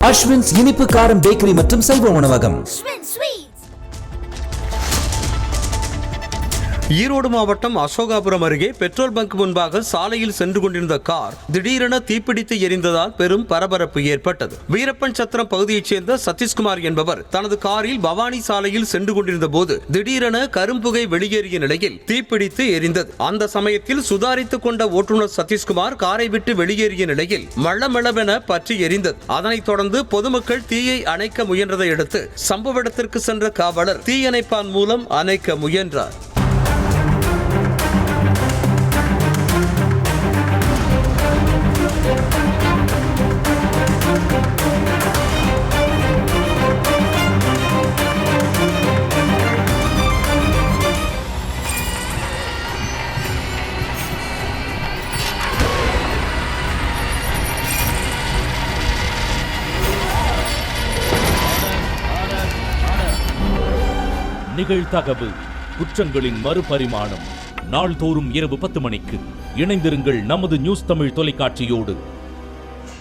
அஸ்வின்ஸ் இனிப்பு காரம் பேக்கரி மற்றும் செல்வ உணவகம். ஈரோடு மாவட்டம் அசோகாபுரம் அருகே பெட்ரோல் பங்க் முன்பாக சாலையில் சென்று கொண்டிருந்த கார் திடீரென தீப்பிடித்து எரிந்ததால் பெரும் பரபரப்பு ஏற்பட்டது. வீரப்பன் சத்திரம் பகுதியைச் சேர்ந்த சதீஷ்குமார் என்பவர் தனது காரில் பவானி சாலையில் சென்று கொண்டிருந்த போது திடீரென கரும்புகை வெளியேறிய நிலையில் தீப்பிடித்து எரிந்தது. அந்த சமயத்தில் சுதாரித்துக் கொண்ட ஓட்டுநர் சதீஷ்குமார் காரை விட்டு வெளியேறிய நிலையில் மளமளவென பற்றி எரிந்தது. அதனைத் தொடர்ந்து பொதுமக்கள் தீயை அணைக்க முயன்றதை அடுத்து சம்பவ இடத்திற்கு சென்ற காவலர் தீயணைப்பான் மூலம் அணைக்க முயன்றார். நிகழ்தகவு குற்றங்களின் மறுபரிமாணம். நாள்தோறும் இரவு 10 மணிக்கு இணைந்திருங்கள் நமது நியூஸ் தமிழ் தொலைக்காட்சியோடு.